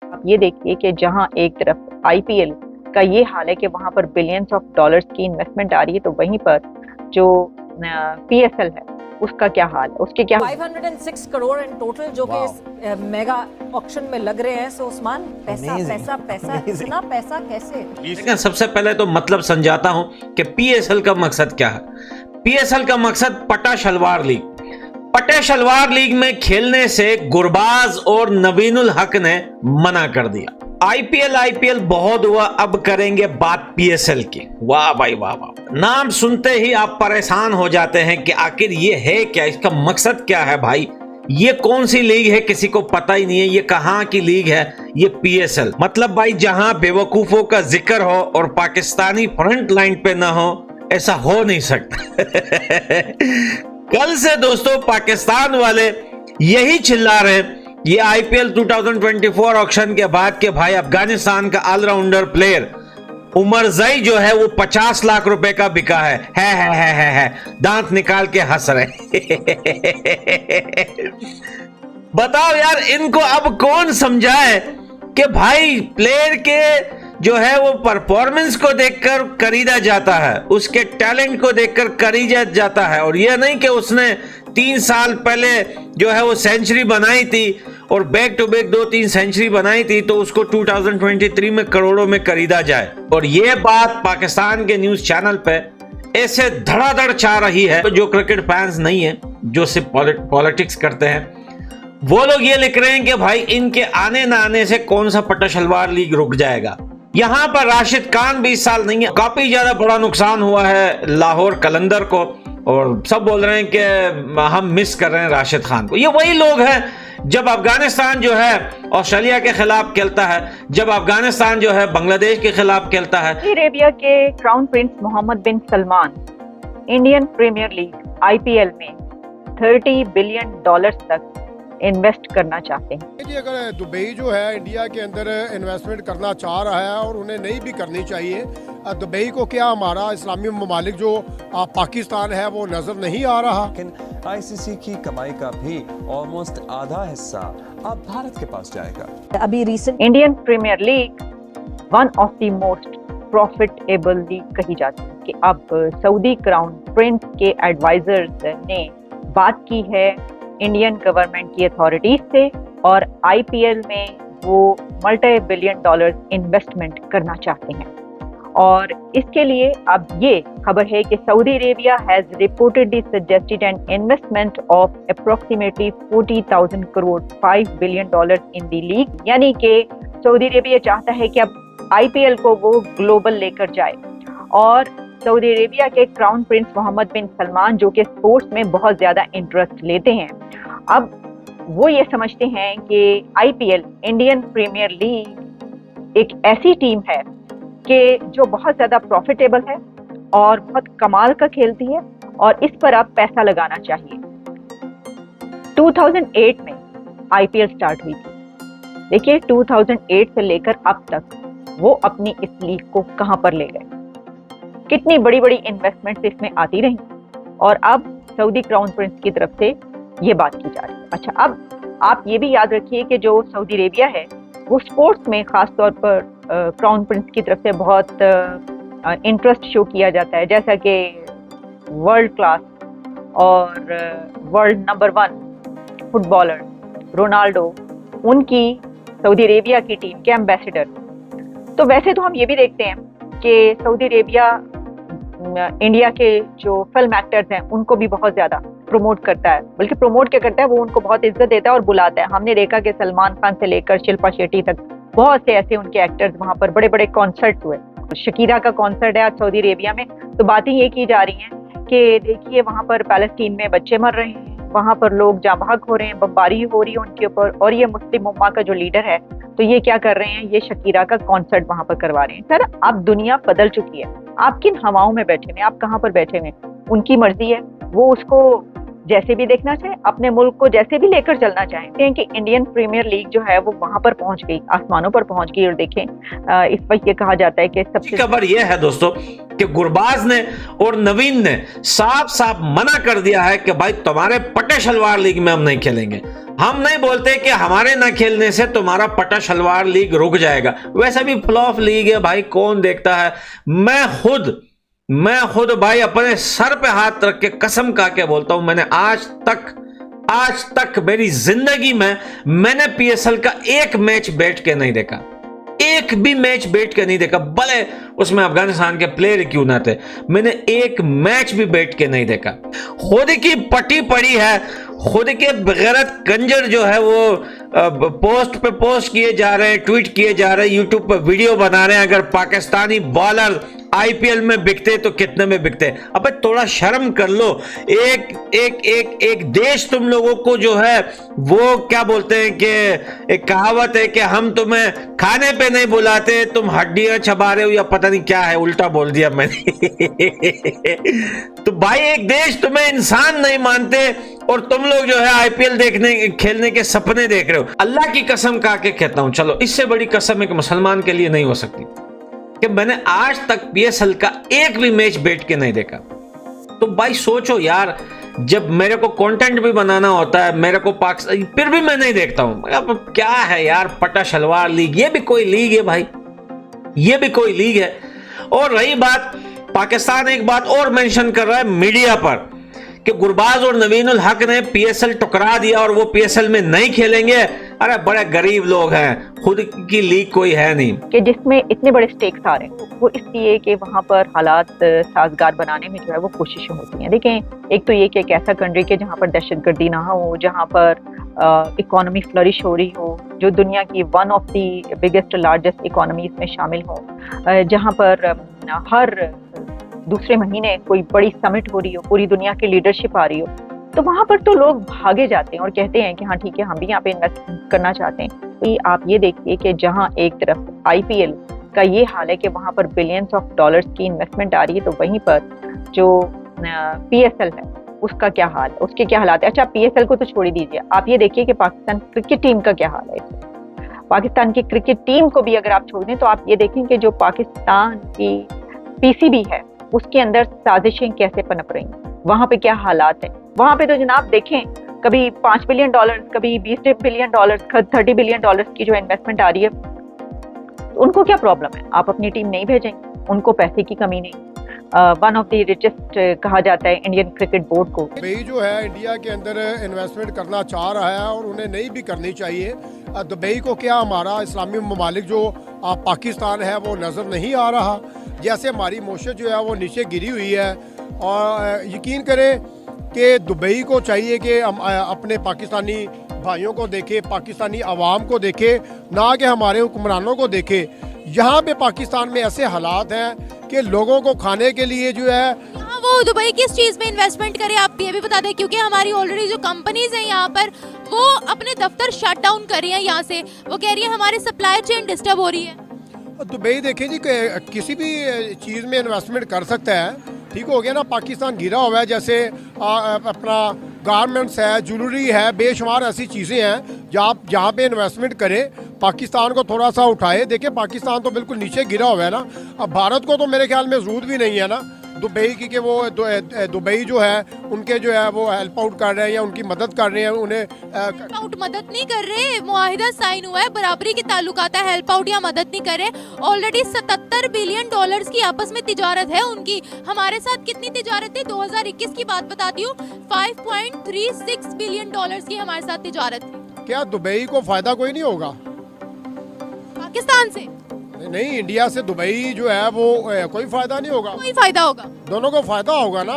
आप ये देखिए कि जहां एक तरफ आईपीएल का ये हाल है कि वहां पर बिलियंस ऑफ डॉलर्स की इन्वेस्टमेंट आ रही है, तो वहीं पर जो पीएसएल है उसका क्या हाल है, उसके क्या 506 करोड़ इन टोटल जो कि इस मेगा ऑक्शन में लग रहे हैं। सो उस्मान, पैसा पैसा पैसा, इतना पैसा कैसे? लेकिन सबसे पहले तो मतलब समझाता हूं कि पीएसएल का मकसद क्या है। पीएसएल का मकसद पटा शलवार लीग। पटे शलवार लीग में खेलने से गुरबाज और नवीनुल हक ने मना कर दिया। आईपीएल बहुत हुआ, अब करेंगे बात पीएसएल की। वाह भाई वाह वाह, नाम सुनते ही आप परेशान हो जाते हैं कि आखिर ये है क्या, इसका मकसद क्या है भाई। ये कौन सी लीग है किसी को पता ही नहीं है, ये कहां की लीग है ये पीएसएल। मतलब भाई जहां बेवकूफों का जिक्र हो और पाकिस्तानी फ्रंट लाइन पे ना हो, ऐसा हो नहीं सकता। कल से दोस्तों पाकिस्तान वाले यही चिल्ला रहे हैं ये आईपीएल 2024 ऑक्शन के बाद के भाई अफगानिस्तान का ऑलराउंडर प्लेयर उमरजई जो है वो 50 लाख रुपए का बिका है। दांत निकाल के हंस रहे। बताओ यार, इनको अब कौन समझाए कि भाई प्लेयर के जो है वो परफॉर्मेंस को देखकर खरीदा जाता है, उसके टैलेंट को देखकर खरीदा जाता है, और यह नहीं कि उसने 3 साल पहले जो है वो सेंचुरी बनाई थी और बैक टू बैक 2-3 सेंचुरी बनाई थी तो उसको 2023 में करोड़ों में खरीदा जाए। और ये बात पाकिस्तान के न्यूज चैनल पे ऐसे धड़ाधड़ छा रही है। तो जो क्रिकेट फैंस नहीं है, जो सिर्फ पॉलिटिक्स करते हैं, वो लोग ये लिख रहे हैं कि भाई इनके आने ना आने से कौन सा पट्टा शलवार लीग रुक जाएगा। यहाँ पर राशिद खान भी इस साल नहीं है। काफी ज्यादा बड़ा नुकसान हुआ है लाहौर कलंदर को, और सब बोल रहे हैं कि हम मिस कर रहे हैं राशिद खान को। ये वही लोग हैं जब अफगानिस्तान जो है ऑस्ट्रेलिया के खिलाफ खेलता है, जब अफगानिस्तान जो है बांग्लादेश के खिलाफ खेलता है। सऊदी अरेबिया के crown prince Mohammed bin Salman Indian premiere League IPL में $30 बिलियन तक इन्वेस्ट करना चाहते हैं। जी, अगर दुबई जो है इंडिया के अंदर इन्वेस्टमेंट करना चाह रहा है और उन्हें नहीं भी करनी चाहिए, दुबई को क्या हमारा इस्लामी ममालिक जो पाकिस्तान है वो नजर नहीं आ रहा? लेकिन आईसीसी की कमाई का भी ऑलमोस्ट आधा हिस्सा अब भारत के पास जाएगा। अभी recent Indian premiere league one of the most profitable league कही जाती है कि अब सऊदी क्राउन प्रिंस के एडवाइजर्स ने बात की है इंडियन गवर्नमेंट की अथॉरिटीज से, और आईपीएल में वो मल्टी बिलियन डॉलर्स इन्वेस्टमेंट करना चाहते हैं। और इसके लिए अब ये खबर है कि Saudi Arabia has reportedly suggested an investment of approximately 40,000 crore $5 billion in the league. यानी कि सऊदी अरेबिया चाहता है कि अब आईपीएल को वो ग्लोबल लेकर जाए। और सऊदी अरेबिया के crown prince Mohammed bin Salman जो कि स्पोर्ट्स में बहुत ज्यादा इंटरेस्ट लेते हैं, अब वो ये समझते हैं कि आईपीएल इंडियन प्रीमियर लीग एक ऐसी टीम है कि जो बहुत ज्यादा प्रॉफिटेबल है और बहुत कमाल का खेलती है, और इस पर अब पैसा लगाना चाहिए। 2008 में आईपीएल स्टार्ट हुई थी। देखिए 2008 से लेकर अब तक वो अपनी इस लीग को कहां पर ले गए, कितनी बड़ी बड़ी इन्वेस्टमेंट्स इसमें आती रही, और अब सऊदी क्राउन प्रिंस की तरफ से ये बात की जा रही है। अच्छा, अब आप ये भी याद रखिए कि जो सऊदी अरेबिया है वो स्पोर्ट्स में खास तौर पर क्राउन प्रिंस की तरफ से बहुत इंटरेस्ट शो किया जाता है, जैसा कि वर्ल्ड क्लास और वर्ल्ड नंबर 1 फुटबॉलर रोनाल्डो उनकी सऊदी अरेबिया की टीम के एम्बेसडर। तो वैसे तो हम ये भी देखते हैं कि सऊदी अरेबिया इंडिया के जो फिल्म एक्टर्स हैं उनको भी बहुत ज्यादा प्रमोट करता है, बल्कि प्रमोट क्या करता है, वो उनको बहुत इज्जत देता है और बुलाता है। हमने देखा कि सलमान खान से लेकर शिल्पा शेट्टी तक बहुत से ऐसे उनके एक्टर्स वहां पर बड़े बड़े कॉन्सर्ट हुए। शकीरा का कॉन्सर्ट है आज सऊदी अरेबिया में, तो बातें ये की जा रही हैं कि देखिए वहां पर पैलेस्टीन में बच्चे मर रहे हैं, वहां पर लोग जाँ बहक हो रहे हैं, बमबारी हो रही है उनके ऊपर, और ये मुस्लिम उम्मा का जो लीडर है तो ये क्या कर रहे हैं, ये शकीरा का कॉन्सर्ट वहां पर करवा रहे हैं। सर अब दुनिया बदल चुकी है, आप किन हवाओं में बैठे हुए, आप कहाँ पर बैठे हुए, उनकी मर्जी है, वो उसको जैसे भी देखना चाहें, अपने मुल्क को जैसे भी लेकर चलना चाहें कि इंडियन प्रीमियर लीग जो है वो वहां पर पहुंच गई, आसमानों पर पहुंच गई। और देखें इस वक्त ये कहा जाता है कि सबसे खबर यह है दोस्तों कि गुरबाज ने और नवीन ने साफ साफ मना कर दिया है कि भाई तुम्हारे पटे शलवार लीग में हम नहीं खेलेंगे। हम नहीं बोलते कि हमारे ना खेलने से तुम्हारा पटा शलवार लीग रुक जाएगा, वैसे भी फ्लॉप लीग है भाई, कौन देखता है। मैं खुद भाई अपने सर पे हाथ रख के कसम खा के बोलता हूं, मैंने आज तक मेरी जिंदगी में मैंने पीएसएल का एक मैच बैठ के नहीं देखा, एक भी मैच बैठ के नहीं देखा, भले उसमें अफगानिस्तान के प्लेयर क्यों ना थे, मैंने एक मैच भी बैठ के नहीं देखा। खुद की पटी पड़ी है, खुद के बेगैरत कंजर जो है वो पोस्ट पे पोस्ट किए जा रहे हैं, ट्वीट किए जा रहे हैं, यूट्यूब पर वीडियो बना रहे हैं। अगर पाकिस्तानी बॉलर आईपीएल में बिकते तो कितने में बिकते। अबे थोड़ा शर्म कर लो। एक देश तुम लोगों को जो है वो क्या बोलते हैं कि एक कहावत है कि हम तुम्हें खाने पे नहीं बुलाते, तुम हड्डियां चबा रहे हो या पता नहीं क्या है, उल्टा बोल दिया मैंने। तो भाई एक देश तुम्हें इंसान नहीं मानते और तुम लोग जो है आईपीएल खेलने के सपने देख रहे हो। अल्लाह की कसम खा के कहता हूं, चलो इससे बड़ी कसम एक मुसलमान के लिए नहीं हो सकती कि मैंने आज तक पीएसएल का एक भी मैच बैठ के नहीं देखा। तो भाई सोचो यार, जब मेरे को कंटेंट भी बनाना होता है, मेरे को पाकिस्तान, फिर भी मैं नहीं देखता हूं। अब क्या है यार, पटा शलवार लीग, ये भी कोई लीग है भाई, ये भी कोई लीग है। और रही बात, पाकिस्तान एक बात और मेंशन कर रहा है मीडिया पर कि गुरबाज और नवीन उल हक ने पीएसएल टकरा दिया और वो पीएसएल में नहीं खेलेंगे। अरे बड़े गरीब लोग हैं, खुद की लीग कोई है नहीं कि जिसमें इतने बड़े स्टेक्स आ रहे हैं, वो इसलिए कि वहां पर हालात साजगार बनाने में जो है वो कोशिशें होती हैं। देखें, एक तो ये कि एक ऐसा कंट्री के जहां पर दहशतगर्दी ना हो, जहां पर इकोनॉमी फ्लरिश हो रही हो, जो दुनिया की one of the biggest largest economies में शामिल हो, जहां पर हर दूसरे महीने कोई बड़ी समिट हो रही हो, पूरी दुनिया की लीडरशिप आ रही हो, तो वहां पर तो लोग भागे जाते हैं और कहते हैं कि हाँ ठीक है, हम भी यहाँ पे इन्वेस्ट करना चाहते हैं। तो आप ये देखिए कि जहाँ एक तरफ आईपीएल का ये हाल है कि वहां पर बिलियंस ऑफ डॉलर्स की इन्वेस्टमेंट आ रही है, तो वहीं पर जो पीएसएल है उसका क्या हाल है, उसके क्या हालात है। अच्छा, पीएसएल को तो छोड़ ही दीजिए, आप ये देखिए कि पाकिस्तान क्रिकेट टीम का क्या हाल है। पाकिस्तान की क्रिकेट टीम को भी अगर आप छोड़ दें तो आप ये देखें कि जो पाकिस्तान की पीसीबी है उसके अंदर साजिशें कैसे पनप रही हैं, वहां पे क्या हालात हैं। वहां पे तो जनाब देखें, कभी 5 बिलियन डॉलर, कभी 20 बिलियन डॉलर, 30 बिलियन डॉलर की जो इन्वेस्टमेंट आ रही है, उनको क्या प्रॉब्लम है? आप अपनी टीम नहीं भेजेंगे, उनको पैसे की कमी नहीं। वन ऑफ द रिचेस्ट कहा जाता है इंडियन क्रिकेट बोर्ड को। दुबई जो है इंडिया के अंदर इन्वेस्टमेंट करना चाह रहा है और उन्हें नहीं भी करनी चाहिए। दुबई को क्या हमारा इस्लामी ममालिक जो पाकिस्तान है वो नज़र नहीं आ रहा, जैसे हमारी मोशत जो है वो नीचे गिरी हुई है। और यकीन करें कि दुबई को चाहिए कि हम अपने पाकिस्तानी भाइयों को देखे, पाकिस्तानी आवाम को देखे, ना कि हमारे हुक्मरानों को देखे। यहाँ पे पाकिस्तान में ऐसे हालात हैं कि लोगों को खाने के लिए जो है वो दुबई किस चीज़ में इन्वेस्टमेंट करे, आप ये भी बता दें, क्योंकि हमारी ऑलरेडी जो कंपनीज हैं यहाँ पर वो अपने दफ्तर शट डाउन कर रही हैं। यहाँ से वो कह रही है हमारी सप्लाई चेन डिस्टर्ब हो रही है। दुबई देखें जी, किसी भी चीज़ में इन्वेस्टमेंट कर सकता है, ठीक हो गया ना। पाकिस्तान गिरा हुआ है, जैसे अपना गारमेंट्स है, ज्वेलरी है, बेशुमार ऐसी चीज़ें हैं जहाँ पे इन्वेस्टमेंट करें, पाकिस्तान को थोड़ा सा उठाए। देखिए पाकिस्तान तो बिल्कुल नीचे गिरा हुआ है ना। अब भारत को तो मेरे ख्याल में ज़रूरत भी नहीं है ना दुबई की कि वो दुबई जो है उनके जो है वो हेल्प आउट कर रहे हैं या उनकी मदद कर रहे हैं। उन्हें आउट मदद नहीं कर रहे, मुआहिदा साइन हुआ है, बराबरी के ताल्लुकात है, हेल्प आउट या मदद नहीं कर रहे। ऑलरेडी 77 बिलियन डॉलर्स की आपस में तिजारत है उनकी। हमारे साथ कितनी तिजारत थी? 2021 की बात बताती हूँ, 5.36 बिलियन डॉलर्स की हमारे साथ तिजारत थी। क्या दुबई को फायदा कोई नहीं होगा पाकिस्तान से? नहीं, इंडिया से दुबई जो है वो कोई फायदा नहीं होगा। कोई फायदा होगा, दोनों को फायदा होगा ना।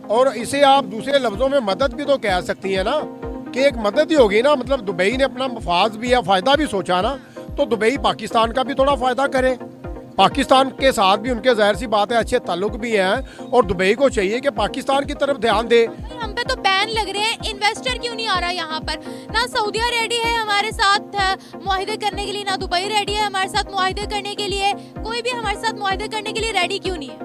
और इसे आप दूसरे लफ्जों में मदद भी तो कह सकती है ना, कि एक मदद ही होगी ना। मतलब दुबई ने अपना मफाज भी या फायदा भी सोचा ना, तो दुबई पाकिस्तान का भी थोड़ा फायदा करे। पाकिस्तान के साथ भी उनके जाहिर सी बात है अच्छे ताल्लुक भी हैं, और दुबई को चाहिए कि पाकिस्तान की तरफ ध्यान दे। हम पे तो बैन लग रहे हैं, इन्वेस्टर क्यों नहीं आ रहा यहाँ पर? ना सऊदीया रेडी है हमारे साथ मुआहिदे करने के लिए, ना दुबई रेडी है हमारे साथ मुआहिदे करने के लिए। कोई भी हमारे साथ मुआहिदे करने के लिए रेडी क्यों नहीं है?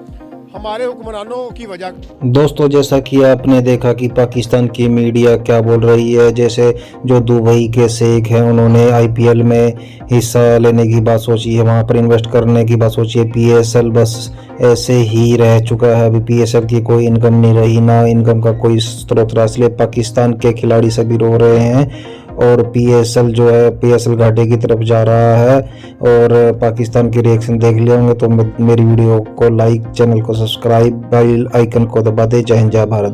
हमारे हुक्मरानों की वजह। दोस्तों, जैसा कि आपने देखा कि पाकिस्तान की मीडिया क्या बोल रही है, जैसे जो दुबई के शेख हैं उन्होंने आईपीएल में हिस्सा लेने की बात सोची है, वहां पर इन्वेस्ट करने की बात सोची है। पीएसएल बस ऐसे ही रह चुका है, अभी पीएसएल की कोई इनकम नहीं रही, ना इनकम का कोई स्रोत रहा, इसलिए पाकिस्तान के खिलाड़ी सभी रो रहे हैं और पीएसएल जो है पीएसएल घाटे की तरफ जा रहा है। और पाकिस्तान के रिएक्शन देख लिए होंगे तो मेरी वीडियो को लाइक, चैनल को सब्सक्राइब, बेल आइकन को दबा दे। जय हिंद, जय भारत।